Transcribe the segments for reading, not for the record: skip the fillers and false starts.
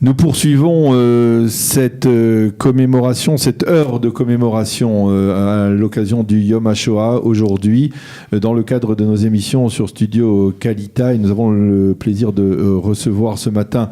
Nous poursuivons cette commémoration, cette heure de commémoration à l'occasion du Yom HaShoah aujourd'hui, dans le cadre de nos émissions sur Studio Kalita. Et nous avons le plaisir de recevoir ce matin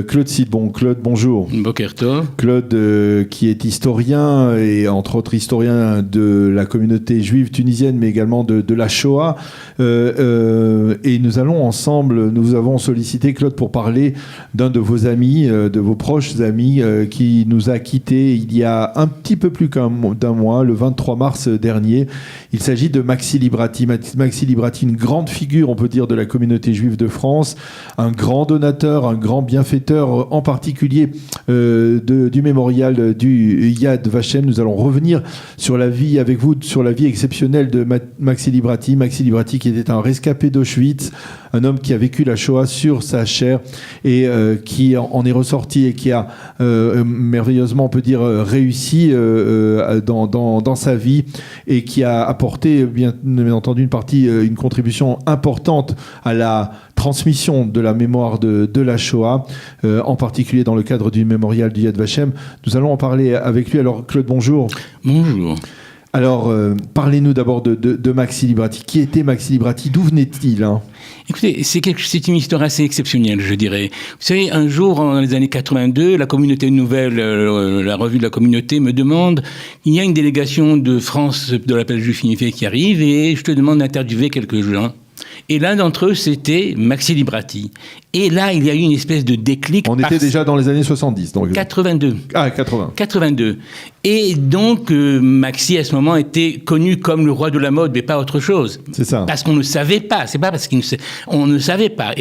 Claude Sidbon. Claude, bonjour. Boker Tov. Claude, qui est historien et entre autres historien de la communauté juive tunisienne, mais également de la Shoah. Et nous allons ensemble, nous avons sollicité Claude pour parler d'un de vos amis, de vos proches amis, qui nous a quittés il y a un petit peu plus d'un mois, le 23 mars dernier. Il s'agit de Maxi Librati. Maxi Librati, une grande figure, on peut dire, de la communauté juive de France, un grand donateur, un grand bienfaiteur, en particulier du mémorial du Yad Vashem. Nous allons revenir sur la vie avec vous, sur la vie exceptionnelle de Maxi Librati. Maxi Librati qui était un rescapé d'Auschwitz, un homme qui a vécu la Shoah sur sa chair et qui en est ressorti et qui a merveilleusement, on peut dire, réussi dans sa vie et qui a apporté, bien entendu, une contribution importante à la transmission de la mémoire de la Shoah, en particulier dans le cadre du mémorial du Yad Vashem. Nous allons en parler avec lui. Alors, Claude, bonjour. Bonjour. Alors, parlez-nous d'abord de Maxi Librati. Qui était Maxi Librati? D'où venait-il, hein? Écoutez, c'est une histoire assez exceptionnelle, je dirais. Vous savez, un jour, dans les années 82, la communauté nouvelle, la revue de la communauté me demande, il y a une délégation de France de l'appel juif unifié qui arrive et je te demande d'interviewer quelques gens. Et l'un d'entre eux, c'était Maxi Librati. Et là, il y a eu une espèce de déclic. On était déjà dans les années 70. Donc... 82. Ah, 80. 82. Et donc, Maxi, à ce moment, était connu comme le roi de la mode, mais pas autre chose. C'est ça. Parce qu'on ne savait pas. C'est pas parce qu'on ne savait pas.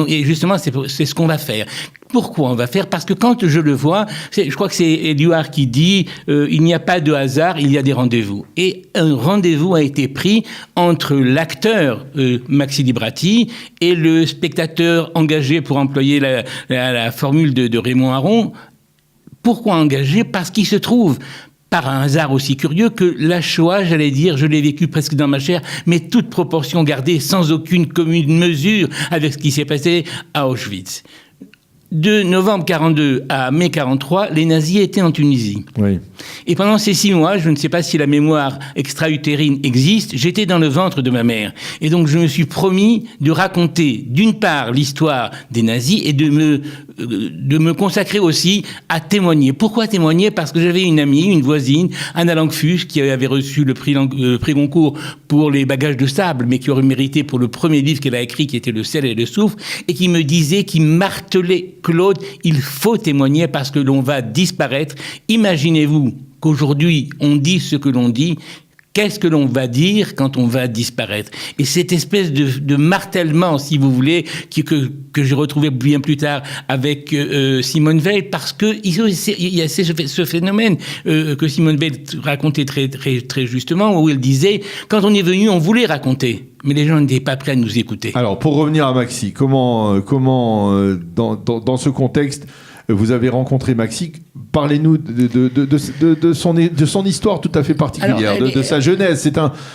Et justement, c'est ce qu'on va faire. Pourquoi on va faire? Parce que quand je le vois, je crois que c'est Éluard qui dit il n'y a pas de hasard, il y a des rendez-vous. Et un rendez-vous a été pris entre l'acteur Maxi Librati et le spectateur engagé, pour employer la formule de Raymond Aron. Pourquoi engagé? Parce qu'il se trouve, par un hasard aussi curieux, que la Shoah, j'allais dire, je l'ai vécu presque dans ma chair, mais toute proportion gardée, sans aucune commune mesure avec ce qui s'est passé à Auschwitz. De novembre 42 à mai 43, les nazis étaient en Tunisie. Oui. Et pendant ces 6 mois, je ne sais pas si la mémoire extra-utérine existe, j'étais dans le ventre de ma mère. Et donc je me suis promis de raconter, d'une part, l'histoire des nazis et de me consacrer aussi à témoigner. Pourquoi témoigner? Parce que j'avais une amie, une voisine, Anna Langfuss, qui avait reçu le prix Goncourt pour les bagages de sable, mais qui aurait mérité pour le premier livre qu'elle a écrit, qui était Le sel et le soufre, et qui me disait, qui martelait: Claude, il faut témoigner parce que l'on va disparaître. Imaginez-vous qu'aujourd'hui, on dit ce que l'on dit. Qu'est-ce que l'on va dire quand on va disparaître? Et cette espèce de martèlement, si vous voulez, que j'ai retrouvé bien plus tard avec Simone Veil, parce que il y a ce phénomène que Simone Veil racontait très, très, très justement, où elle disait, quand on est venu, on voulait raconter, mais les gens n'étaient pas prêts à nous écouter. Alors, pour revenir à Maxi, comment dans ce contexte, vous avez rencontré Maxi? Parlez-nous de son histoire tout à fait particulière. Alors, de sa jeunesse.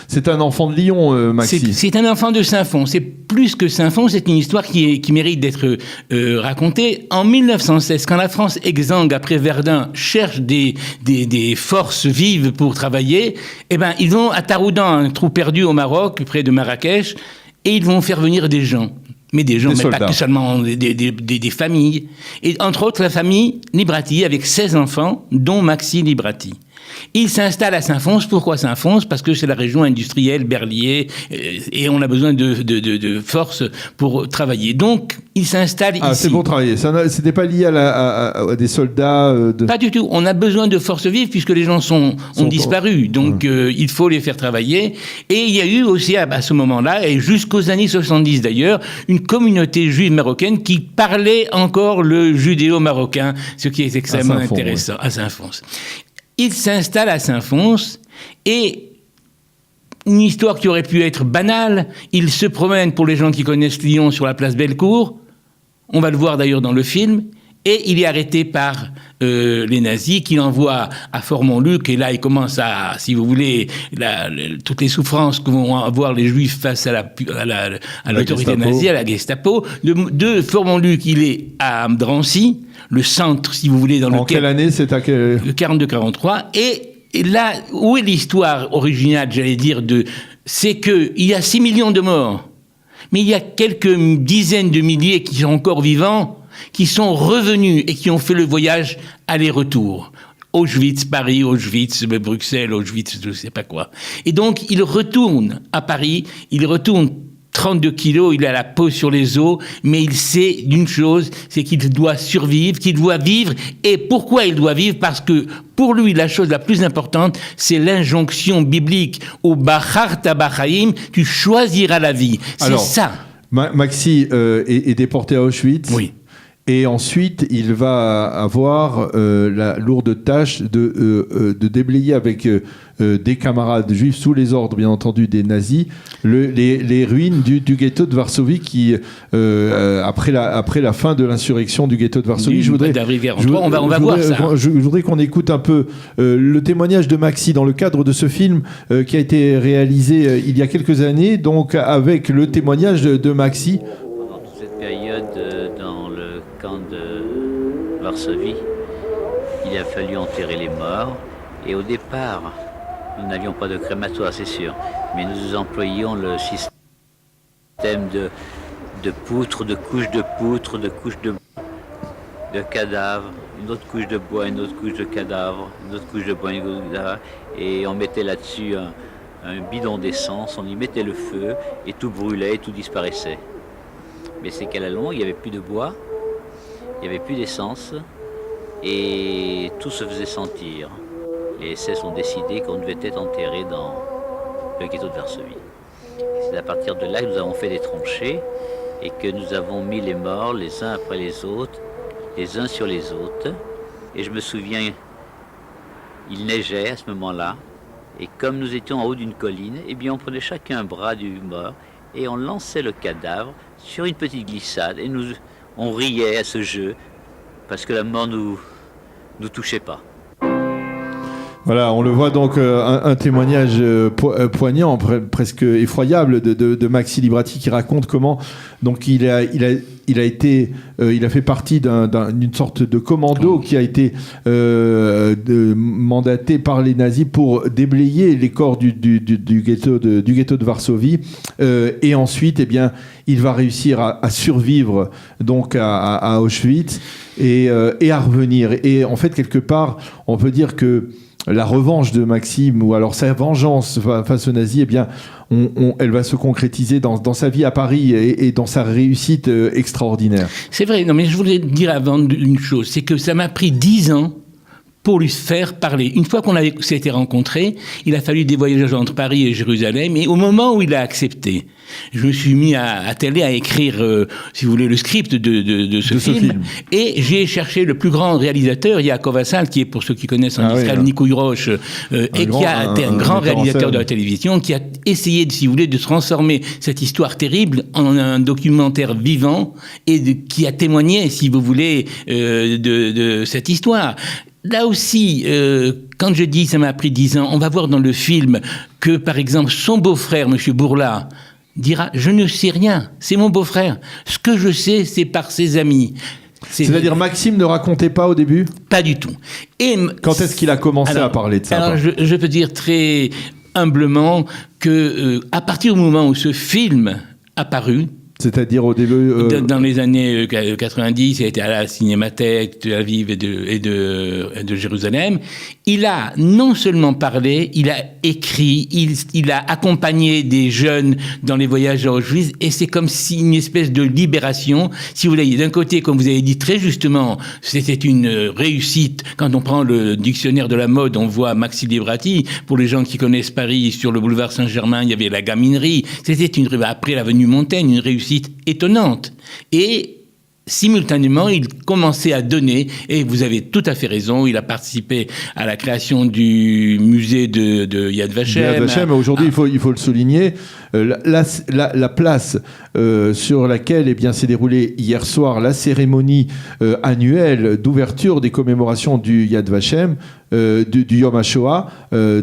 C'est un enfant de Lyon, Maxi. C'est un enfant de Saint-Fond. C'est plus que Saint-Fond, c'est une histoire qui mérite d'être racontée. En 1916, quand la France exsangue après Verdun cherche des forces vives pour travailler, eh ben, ils vont à Taroudan, un trou perdu au Maroc, près de Marrakech, et ils vont faire venir des gens. Mais des gens, mais pas que seulement des familles. Et entre autres, la famille Librati, avec 16 enfants, dont Maxi Librati. Il s'installe à Saint-Fons. Pourquoi Saint-Fons? Parce que c'est la région industrielle, Berlier, et on a besoin de force pour travailler. Donc, il s'installe ici. Ah, c'est pour travailler. C'était pas lié à des soldats Pas du tout. On a besoin de forces vives puisque les gens ont disparu. Donc, il faut les faire travailler. Et il y a eu aussi, à ce moment-là, et jusqu'aux années 70 d'ailleurs, une communauté juive marocaine qui parlait encore le judéo-marocain, ce qui est extrêmement intéressant, à Saint-Fons. Il s'installe à Saint-Fons et une histoire qui aurait pu être banale, il se promène, pour les gens qui connaissent Lyon, sur la place Bellecour, on va le voir d'ailleurs dans le film, et il est arrêté par les nazis qui l'envoient à Fort-Montluc, et là il commence à, si vous voulez, toutes les souffrances que vont avoir les Juifs face à l'autorité nazie, à la Gestapo. De Fort-Montluc, il est à Drancy. le centre, si vous voulez, dans lequel... En quelle année c'est à quel... 42-43. Et là, où est l'histoire originale, j'allais dire, c'est qu'il y a 6 millions de morts, mais il y a quelques dizaines de milliers qui sont encore vivants, qui sont revenus et qui ont fait le voyage aller-retour. Auschwitz, Paris, Auschwitz, Bruxelles, Auschwitz, je ne sais pas quoi. Et donc, il retourne à Paris, il retourne 32 kilos, il a la peau sur les os, mais il sait d'une chose, c'est qu'il doit survivre, qu'il doit vivre. Et pourquoi il doit vivre? Parce que pour lui, la chose la plus importante, c'est l'injonction biblique. Au Bacharta Bachaim, tu choisiras la vie. C'est alors, ça. Maxi est déporté à Auschwitz. Oui. Et ensuite, il va avoir la lourde tâche de déblayer avec des camarades juifs, sous les ordres, bien entendu, des nazis, les ruines du ghetto de Varsovie qui, après la fin de l'insurrection du ghetto de Varsovie, on va voir ça. Je voudrais qu'on écoute un peu le témoignage de Maxi dans le cadre de ce film qui a été réalisé il y a quelques années, donc avec le témoignage de Maxi. Pendant toute cette période, dans le camp de Varsovie, il a fallu enterrer les morts. Et au départ, nous n'avions pas de crématoire, c'est sûr, mais nous employions le système de poutres, de couches de poutres, de couches de cadavres, une autre couche de bois, une autre couche de cadavres, une autre couche de bois, une autre couche de cadavres, et on mettait là-dessus un bidon d'essence, on y mettait le feu, et tout brûlait, et tout disparaissait. Mais c'est qu'à la longue, il n'y avait plus de bois, il n'y avait plus d'essence, et tout se faisait sentir. Les SS ont décidé qu'on devait être enterré dans le ghetto de Varsovie. C'est à partir de là que nous avons fait des tranchées et que nous avons mis les morts les uns après les autres, les uns sur les autres. Et je me souviens, il neigeait à ce moment-là. Et comme nous étions en haut d'une colline, eh bien on prenait chacun un bras du mort et on lançait le cadavre sur une petite glissade. Et on riait à ce jeu parce que la mort nous touchait pas. Voilà, on le voit donc un témoignage poignant, presque effroyable de Maxi Librati qui raconte comment donc il a fait partie d'une sorte de commando qui a été mandaté par les nazis pour déblayer les corps du ghetto de Varsovie et ensuite eh bien il va réussir à survivre donc à Auschwitz et à revenir et en fait quelque part on peut dire que la revanche de Maxime, ou alors sa vengeance face aux nazis, eh bien, elle va se concrétiser dans sa vie à Paris et dans sa réussite extraordinaire. C'est vrai, non mais je voulais dire avant une chose, c'est que ça m'a pris 10 ans pour lui faire parler. Une fois qu'on s'était rencontrés, il a fallu des voyages entre Paris et Jérusalem, et au moment où il a accepté, je me suis mis à atteler à écrire, si vous voulez, le script de ce film. Et j'ai cherché le plus grand réalisateur, Yaakov Assal, qui est, pour ceux qui connaissent en Israël, oui, Nikouï Roche, et qui a été un grand réalisateur de la télévision, qui a essayé, si vous voulez, de transformer cette histoire terrible en un documentaire vivant, et qui a témoigné, si vous voulez, de cette histoire. Là aussi, quand je dis ça m'a pris 10 ans, on va voir dans le film que, par exemple, son beau-frère, M. Bourla, dira « Je ne sais rien, c'est mon beau-frère. Ce que je sais, c'est par ses amis. » C'est-à-dire Maxime ne racontait pas au début ? Pas du tout. Et quand est-ce qu'il a commencé à parler de ça ? Alors, je peux dire très humblement que à partir du moment où ce film a paru, c'est-à-dire au début... Dans les années 90, il a été à la Cinémathèque de Tel Aviv et de Jérusalem. Il a non seulement parlé, il a écrit, il a accompagné des jeunes dans les voyages à Auschwitz, et c'est comme si une espèce de libération. Si vous voulez, d'un côté, comme vous avez dit très justement, c'était une réussite. Quand on prend le dictionnaire de la mode, on voit Maxi Librati. Pour les gens qui connaissent Paris, sur le boulevard Saint-Germain, il y avait la Gaminerie. C'était après l'avenue Montaigne, une réussite étonnante. Et simultanément, il commençait à donner, et vous avez tout à fait raison, il a participé à la création du musée de Yad Vashem. Yad Vashem, aujourd'hui, il faut le souligner, la place sur laquelle eh bien, s'est déroulée hier soir la cérémonie annuelle d'ouverture des commémorations du Yad Vashem, du Yom HaShoah,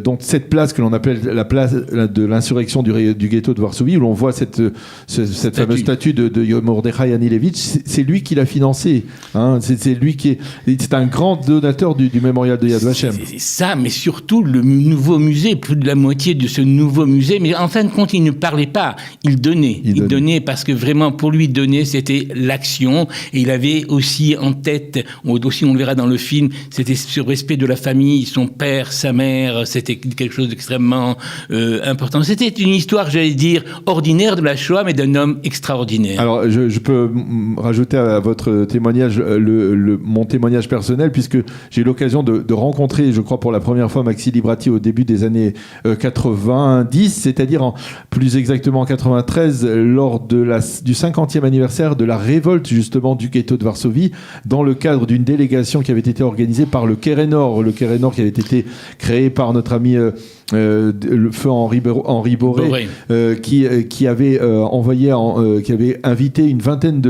donc cette place que l'on appelle la place de l'insurrection du ghetto de Varsovie, où l'on voit cette fameuse statue de Mordechai Anilevitch, c'est lui qui l'a financé. Hein, c'est un grand donateur du mémorial de Yad Vashem. C'est ça, mais surtout le nouveau musée, plus de la moitié de ce nouveau musée. Mais en fin de compte, il ne parlait pas, il donnait. Il donnait parce que vraiment, pour lui, donner, c'était l'action. Et il avait aussi en tête, aussi on le verra dans le film, c'était ce respect de la famille, son père, sa mère, c'était quelque chose d'extrêmement important. C'était une histoire, j'allais dire, ordinaire de la Shoah, mais d'un homme extraordinaire. Alors, je peux rajouter à votre témoignage mon témoignage personnel, puisque j'ai eu l'occasion de rencontrer, je crois pour la première fois, Maxi Librati au début des années 90, c'est-à-dire plus exactement en 93, lors du 50e anniversaire de la révolte justement du ghetto de Varsovie, dans le cadre d'une délégation qui avait été organisée par le Keren Or qui avait été créé par notre ami le feu Henri Boré, qui avait qui avait invité une vingtaine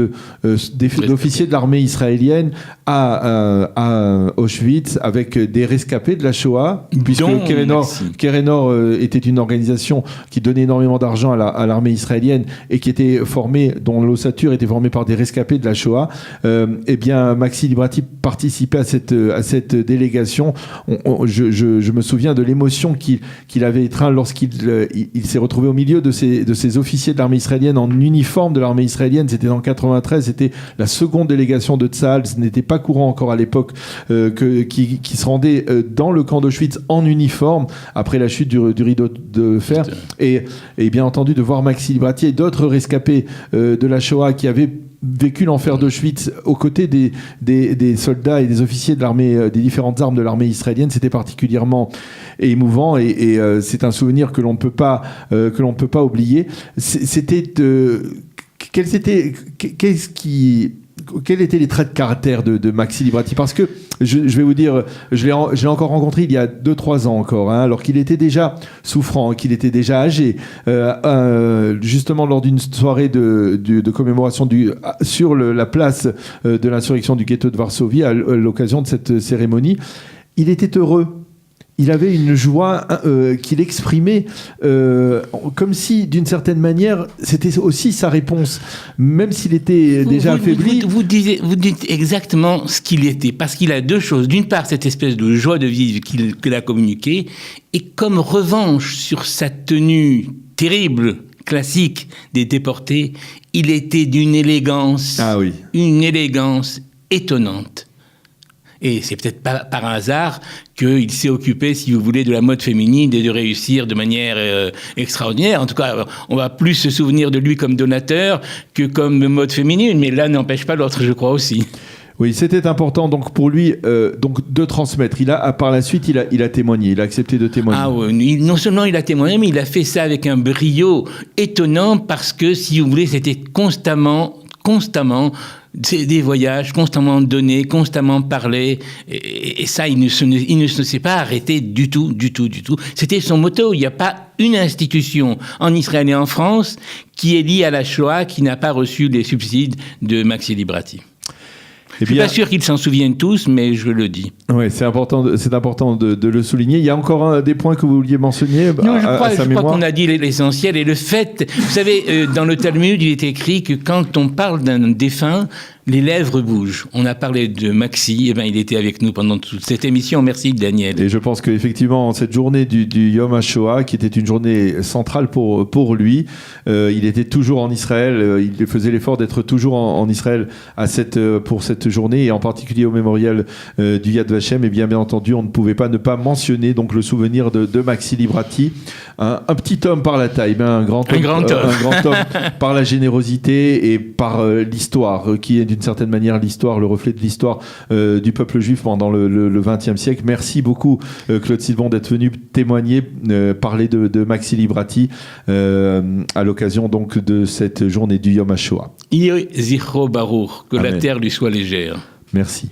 d'officiers de l'armée israélienne à Auschwitz avec des rescapés de la Shoah, puisque Keren Or était une organisation qui donnait énormément d'argent à l'armée israélienne et qui était formée, dont l'ossature était formée par des rescapés de la Shoah. Eh bien, Maxi Librati participait à cette délégation. Je me souviens de l'émotion qu'il avait étreint lorsqu'il s'est retrouvé au milieu de ces officiers de l'armée israélienne en uniforme de l'armée israélienne. C'était en 93, c'était la seconde délégation de Tzahal. Ce n'était pas courant encore à l'époque qui se rendait dans le camp d'Auschwitz en uniforme après la chute du rideau de fer. Et bien entendu, de voir Maxi Librati et d'autres rescapés de la Shoah qui avaient vécu l'enfer d'Auschwitz aux côtés des soldats et des officiers de l'armée, des différentes armes de l'armée israélienne, c'était particulièrement émouvant et c'est un souvenir que l'on ne peut pas oublier. Quels étaient les traits de caractère de Maxi Librati? Parce que, je vais vous dire, je l'ai encore rencontré il y a 2-3 ans encore, alors qu'il était déjà souffrant, qu'il était déjà âgé, justement lors d'une soirée de commémoration sur la place de l'insurrection du ghetto de Varsovie, à l'occasion de cette cérémonie. Il était heureux. Il avait une joie qu'il exprimait comme si, d'une certaine manière, c'était aussi sa réponse, même s'il était déjà affaibli. Vous dites exactement ce qu'il était, parce qu'il a deux choses. D'une part, cette espèce de joie de vivre qu'il a communiquée, et comme revanche sur sa tenue terrible, classique des déportés, il était d'une élégance, une élégance étonnante. Et c'est peut-être pas par un hasard qu'il s'est occupé, si vous voulez, de la mode féminine et de réussir de manière extraordinaire. En tout cas, on va plus se souvenir de lui comme donateur que comme mode féminine, mais l'un n'empêche pas l'autre, je crois aussi. Oui, c'était important donc pour lui de transmettre. Par la suite, il a témoigné, il a accepté de témoigner. Ah oui, non seulement il a témoigné, mais il a fait ça avec un brio étonnant parce que, si vous voulez, c'était constamment des voyages, constamment donnés, constamment parlés, et ça, il ne se s'est pas arrêté du tout. C'était son motto. Il n'y a pas une institution en Israël et en France qui est liée à la Shoah qui n'a pas reçu les subsides de Maxi Librati. Je ne suis pas sûr qu'ils s'en souviennent tous, mais je le dis. Oui, c'est important de le souligner. Il y a encore des points que vous vouliez mentionner non, je crois qu'on a dit l'essentiel. Et le fait, vous savez, dans le Talmud, il est écrit que quand on parle d'un défunt, les lèvres bougent. On a parlé de Maxi, il était avec nous pendant toute cette émission. Merci Daniel. Et je pense qu'effectivement, cette journée du Yom HaShoah, qui était une journée centrale pour lui, il était toujours en Israël, il faisait l'effort d'être toujours en Israël pour cette journée, et en particulier au mémorial du Yad Vashem. Et bien entendu, on ne pouvait pas ne pas mentionner donc le souvenir de Maxi Librati, un petit homme par la taille, mais un grand homme par la générosité et par l'histoire, qui est d'une certaine manière le reflet de l'histoire du peuple juif pendant le XXe siècle. Merci beaucoup Claude Sylvain d'être venu témoigner, parler de Maxi Librati à l'occasion donc de cette journée du Yom HaShoah. Yeh Zichro Baruch, que Amen. La terre lui soit légère. Merci.